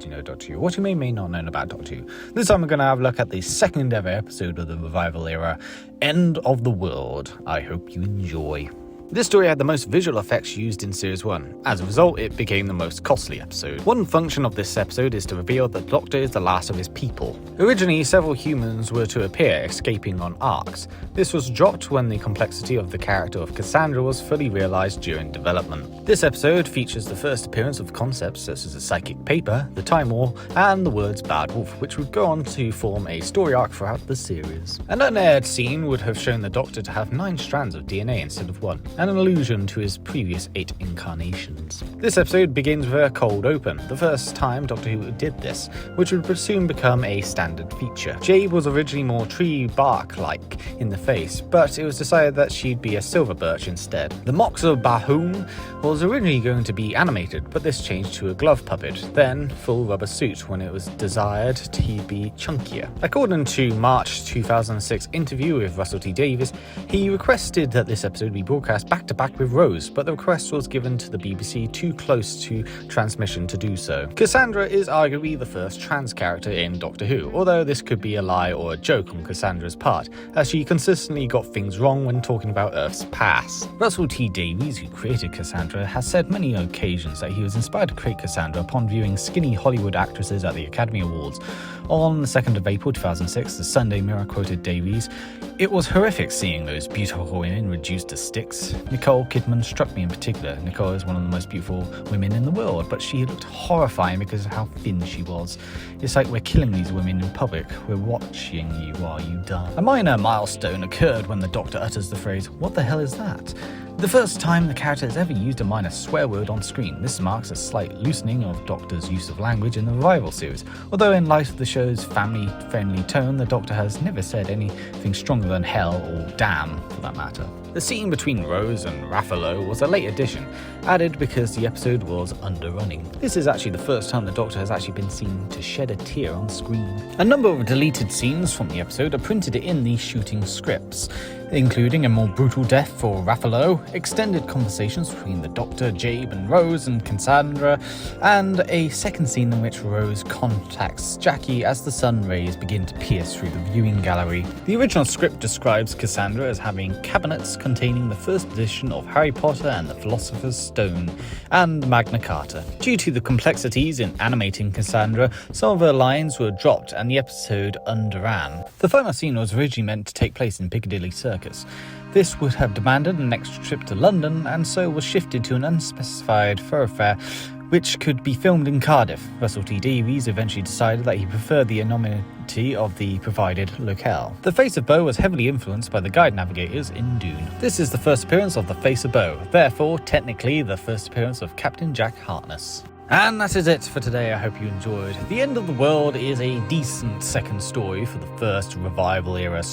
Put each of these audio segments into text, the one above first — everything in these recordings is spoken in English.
Did You Know Doctor Who? What you may not know about Doctor Who. This time we're going to have a look at the second ever episode of the revival era, End of the World. I hope you enjoy. This story had the most visual effects used in Series 1. As a result, it became the most costly episode. One function of this episode is to reveal that the Doctor is the last of his people. Originally, several humans were to appear, escaping on arcs. This was dropped when the complexity of the character of Cassandra was fully realised during development. This episode features the first appearance of concepts such as the psychic paper, the time wall, and the words Bad Wolf, which would go on to form a story arc throughout the series. An unaired scene would have shown the Doctor to have 9 strands of DNA instead of 1. And an allusion to his previous 8 incarnations. This episode begins with a cold open, the first time Doctor Who did this, which would soon become a standard feature. Jade was originally more tree bark-like in the face, but it was decided that she'd be a silver birch instead. The Mox of Bahoon was originally going to be animated, but this changed to a glove puppet, then full rubber suit when it was desired to be chunkier. According to March 2006 interview with Russell T Davies, he requested that this episode be broadcast back-to-back with Rose, but the request was given to the BBC too close to transmission to do so. Cassandra is arguably the first trans character in Doctor Who, although this could be a lie or a joke on Cassandra's part, as she consistently got things wrong when talking about Earth's past. Russell T Davies, who created Cassandra, has said many occasions that he was inspired to create Cassandra upon viewing skinny Hollywood actresses at the Academy Awards. On the 2nd of April 2006, the Sunday Mirror quoted Davies, "It was horrific seeing those beautiful women reduced to sticks. Nicole Kidman struck me in particular. Nicole is one of the most beautiful women in the world, but she looked horrifying because of how thin she was. It's like we're killing these women in public. We're watching you while you die." A minor milestone occurred when the Doctor utters the phrase, "What the hell is that?" The first time the character has ever used a minor swear word on screen. This marks a slight loosening of Doctor's use of language in the Revival series, although in light of the show's family-friendly tone, the Doctor has never said anything stronger than hell or damn, for that matter. The scene between Rose and Ruffalo was a late addition, added because the episode was underrunning. This is actually the first time the Doctor has actually been seen to shed a tear on screen. A number of deleted scenes from the episode are printed in the shooting scripts, including a more brutal death for Ruffalo, extended conversations between the Doctor, Jabe and Rose and Cassandra, and a second scene in which Rose contacts Jackie as the sun rays begin to pierce through the viewing gallery. The original script describes Cassandra as having cabinets containing the first edition of Harry Potter and the Philosopher's Stone and Magna Carta. Due to the complexities in animating Cassandra, some of her lines were dropped and the episode underran. The final scene was originally meant to take place in Piccadilly Circus. This would have demanded an extra trip to London and so was shifted to an unspecified thoroughfare which could be filmed in Cardiff. Russell T Davies eventually decided that he preferred the anonymity of the provided locale. The Face of Boe was heavily influenced by the guide navigators in Dune. This is the first appearance of the Face of Boe, therefore technically the first appearance of Captain Jack Harkness. And that is it for today. I hope you enjoyed. The End of the World is a decent second story for the first Revival era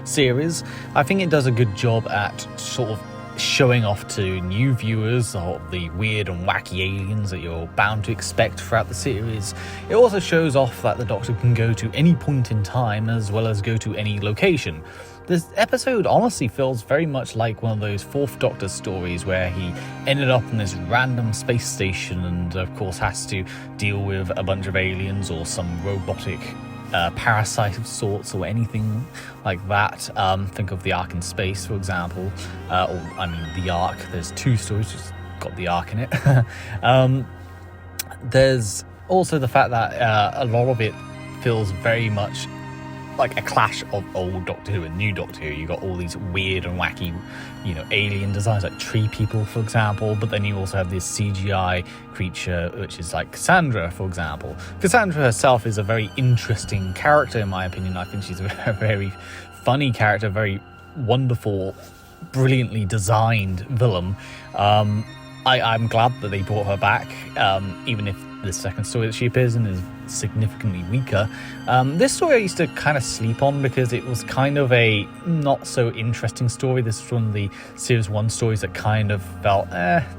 series. I think it does a good job at sort of showing off to new viewers of the weird and wacky aliens that you're bound to expect throughout the series. It also shows off that the Doctor can go to any point in time as well as go to any location. This episode honestly feels very much like one of those Fourth Doctor stories where he ended up in this random space station and of course has to deal with a bunch of aliens or some robotic parasite of sorts or anything like that. Think of the Ark in Space, for example, the Ark. There's 2 stories, just got the Ark in it. There's also the fact that a lot of it feels very much like a clash of old Doctor Who and new Doctor Who. You got all these weird and wacky, alien designs like tree people, for example, but then you also have this CGI creature, which is like Cassandra, for example. Cassandra herself is a very interesting character, in my opinion. I think she's a very funny character, very wonderful, brilliantly designed villain. I'm glad that they brought her back, even if the second story that she appears in is significantly weaker. This story I used to kind of sleep on because it was kind of a not so interesting story. This is one of the Series 1 stories that kind of felt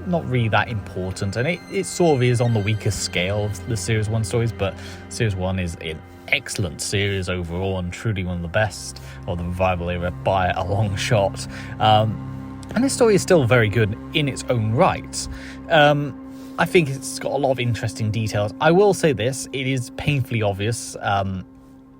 not really that important, and it sort of is on the weaker scale of the Series 1 stories, but Series 1 is an excellent series overall and truly one of the best of the Revival era by a long shot. And this story is still very good in its own right. I think it's got a lot of interesting details. I will say this, it is painfully obvious,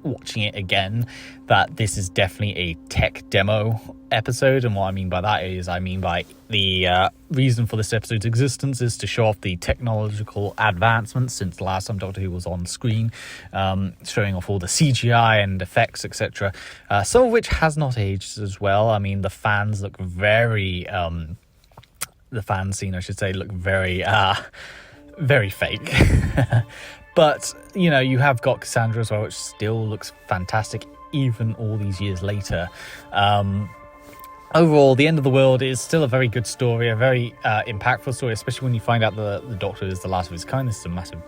watching it again, that this is definitely a tech demo episode. And what I mean by that is, I mean by the reason for this episode's existence is to show off the technological advancements since the last time Doctor Who was on screen, showing off all the CGI and effects, etc. Some of which has not aged as well. I mean, the fans look very... the fan scene, I should say, look very, very fake. But, you know, you have got Cassandra as well, which still looks fantastic, even all these years later. Overall, The End of the World is still a very good story, a very impactful story, especially when you find out the Doctor is the last of his kind. This is a massive,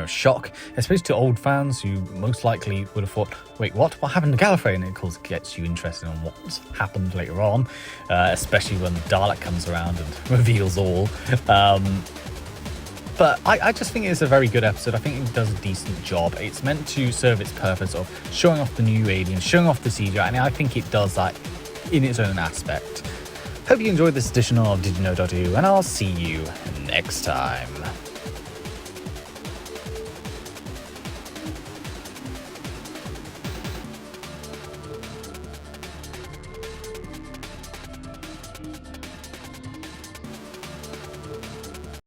shock, especially to old fans who most likely would have thought, wait, what happened to Gallifrey? And it, of course, gets you interested in what's happened later on, especially when Dalek comes around and reveals all. But I just think it's a very good episode. I think it does a decent job. It's meant to serve its purpose of showing off the new aliens, showing off the CGI, and I think it does that in its own aspect. Hope you enjoyed this edition of Did You Know Doctor Who, and I'll see you next time.